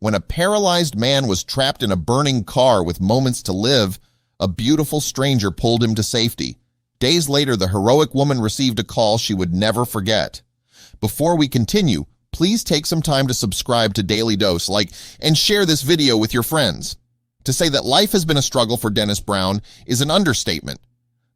When a paralyzed man was trapped in a burning car with moments to live, a beautiful stranger pulled him to safety. Days later, the heroic woman received a call she would never forget. Before we continue, please take some time to subscribe to Dailydose, like, and share this video with your friends. To say that life has been a struggle for Dennis Brown is an understatement.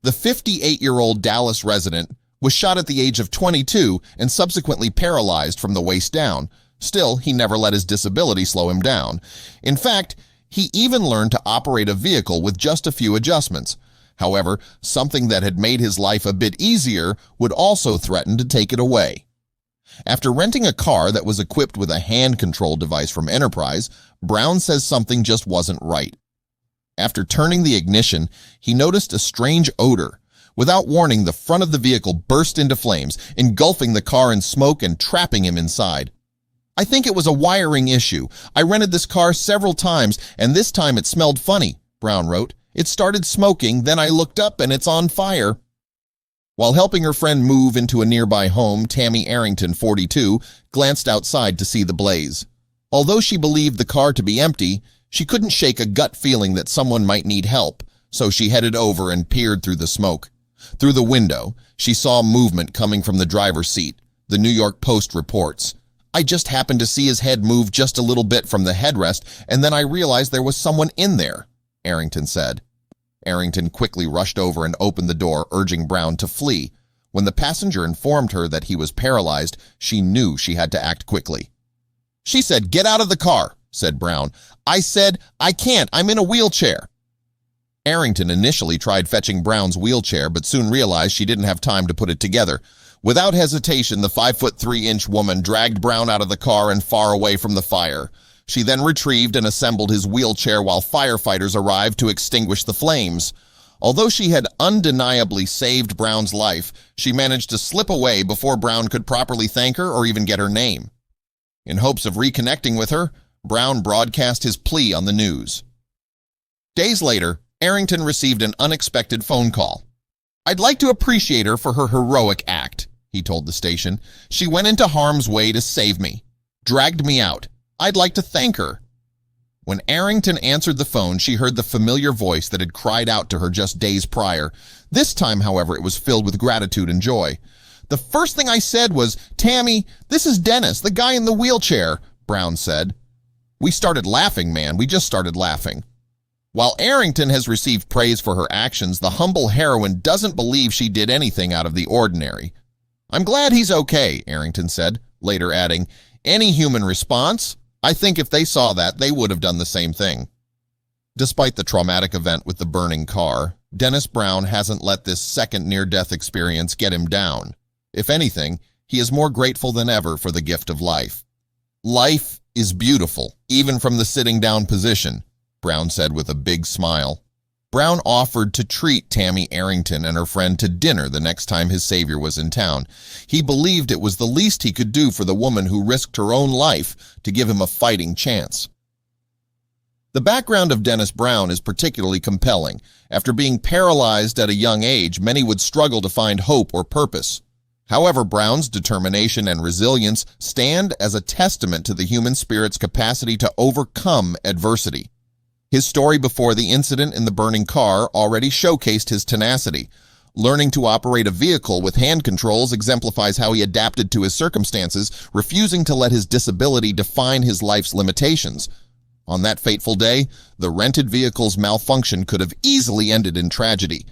The 58-year-old Dallas resident was shot at the age of 22 and subsequently paralyzed from the waist down. Still, he never let his disability slow him down. In fact, he even learned to operate a vehicle with just a few adjustments. However, something that had made his life a bit easier would also threaten to take it away. After renting a car that was equipped with a hand control device from Enterprise, Brown says something just wasn't right. After turning the ignition, he noticed a strange odor. Without warning, the front of the vehicle burst into flames, engulfing the car in smoke and trapping him inside. "I think it was a wiring issue. I rented this car several times, and this time it smelled funny," Brown wrote. "It started smoking, then I looked up and it's on fire." While helping her friend move into a nearby home, Tammy Arrington, 42, glanced outside to see the blaze. Although she believed the car to be empty, she couldn't shake a gut feeling that someone might need help, so she headed over and peered through the smoke. Through the window, she saw movement coming from the driver's seat. The New York Post reports, "I just happened to see his head move just a little bit from the headrest, and then I realized there was someone in there," Arrington said. Arrington quickly rushed over and opened the door, urging Brown to flee. When the passenger informed her that he was paralyzed, she knew she had to act quickly. "She said, 'Get out of the car,'" said Brown. "I said, 'I can't, I'm in a wheelchair.'" Arrington initially tried fetching Brown's wheelchair, but soon realized she didn't have time to put it together. Without hesitation, the 5'3" woman dragged Brown out of the car and far away from the fire. She then retrieved and assembled his wheelchair while firefighters arrived to extinguish the flames. Although she had undeniably saved Brown's life, she managed to slip away before Brown could properly thank her or even get her name. In hopes of reconnecting with her, Brown broadcast his plea on the news. Days later, Arrington received an unexpected phone call. "I'd like to appreciate her for her heroic act," he told the station. "She went into harm's way to save me, dragged me out. I'd like to thank her." When Arrington answered the phone, she heard the familiar voice that had cried out to her just days prior. This time, however, it was filled with gratitude and joy. "The first thing I said was, 'Tammy, this is Dennis, the guy in the wheelchair,'" Brown said. "We started laughing, man. We just started laughing." While Arrington has received praise for her actions, the humble heroine doesn't believe she did anything out of the ordinary. "I'm glad he's okay," Arrington said, later adding, "Any human response? I think if they saw that, they would have done the same thing." Despite the traumatic event with the burning car, Dennis Brown hasn't let this second near-death experience get him down. If anything, he is more grateful than ever for the gift of life. "Life is beautiful, even from the sitting down position," Brown said with a big smile. Brown offered to treat Tammy Arrington and her friend to dinner the next time his savior was in town. He believed it was the least he could do for the woman who risked her own life to give him a fighting chance. The background of Dennis Brown is particularly compelling. After being paralyzed at a young age, many would struggle to find hope or purpose. However, Brown's determination and resilience stand as a testament to the human spirit's capacity to overcome adversity. His story before the incident in the burning car already showcased his tenacity. Learning to operate a vehicle with hand controls exemplifies how he adapted to his circumstances, refusing to let his disability define his life's limitations. On that fateful day, the rented vehicle's malfunction could have easily ended in tragedy.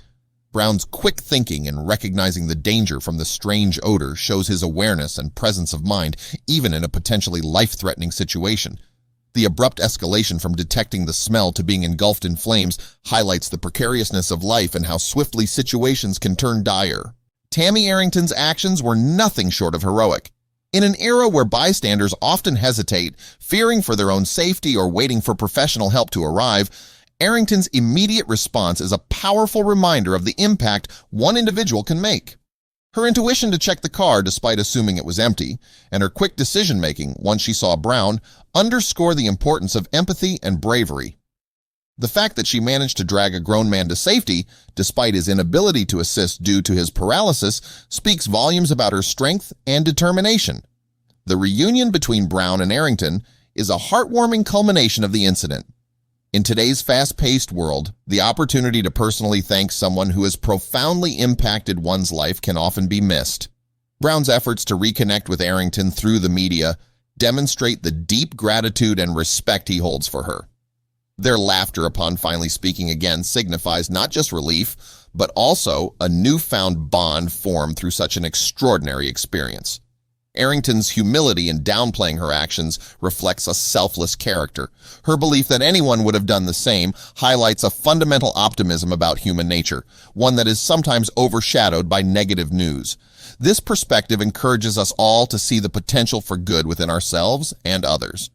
Brown's quick thinking and recognizing the danger from the strange odor shows his awareness and presence of mind, even in a potentially life-threatening situation. The abrupt escalation from detecting the smell to being engulfed in flames highlights the precariousness of life and how swiftly situations can turn dire. Tammy Arrington's actions were nothing short of heroic. In an era where bystanders often hesitate, fearing for their own safety or waiting for professional help to arrive, Arrington's immediate response is a powerful reminder of the impact one individual can make. Her intuition to check the car despite assuming it was empty, and her quick decision-making once she saw Brown, underscore the importance of empathy and bravery. The fact that she managed to drag a grown man to safety, despite his inability to assist due to his paralysis, speaks volumes about her strength and determination. The reunion between Brown and Arrington, is a heartwarming culmination of the incident. In today's fast-paced world, the opportunity to personally thank someone who has profoundly impacted one's life can often be missed. Brown's efforts to reconnect with Arrington through the media demonstrate the deep gratitude and respect he holds for her. Their laughter upon finally speaking again signifies not just relief, but also a newfound bond formed through such an extraordinary experience. Arrington's humility in downplaying her actions reflects a selfless character. Her belief that anyone would have done the same highlights a fundamental optimism about human nature, one that is sometimes overshadowed by negative news. This perspective encourages us all to see the potential for good within ourselves and others.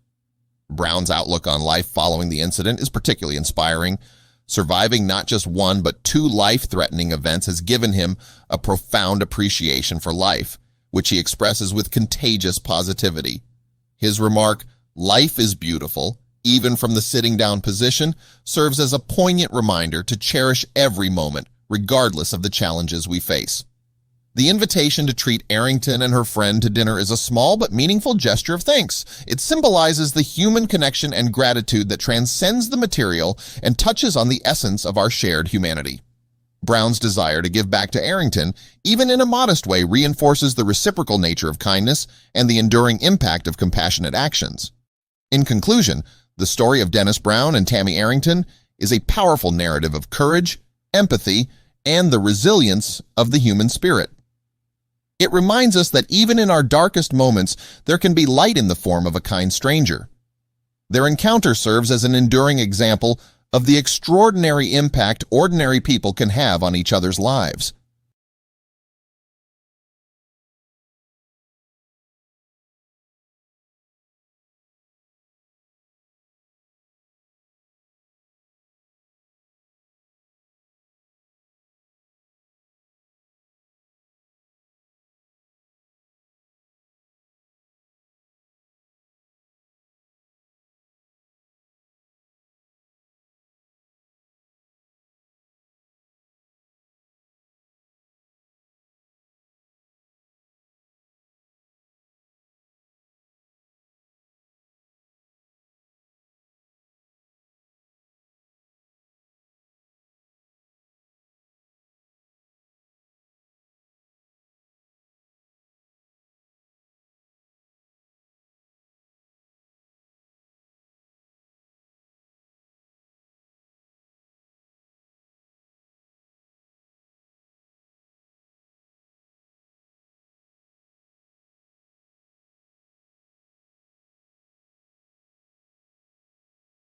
Brown's outlook on life following the incident is particularly inspiring. Surviving not just one but two life-threatening events has given him a profound appreciation for life, which he expresses with contagious positivity. His remark, "Life is beautiful, even from the sitting down position," serves as a poignant reminder to cherish every moment, regardless of the challenges we face. The invitation to treat Arrington and her friend to dinner is a small but meaningful gesture of thanks. It symbolizes the human connection and gratitude that transcends the material and touches on the essence of our shared humanity. Brown's desire to give back to Arrington, even in a modest way, reinforces the reciprocal nature of kindness and the enduring impact of compassionate actions. In conclusion, the story of Dennis Brown and Tammy Arrington is a powerful narrative of courage, empathy, and the resilience of the human spirit. It reminds us that even in our darkest moments, there can be light in the form of a kind stranger. Their encounter serves as an enduring example of the extraordinary impact ordinary people can have on each other's lives.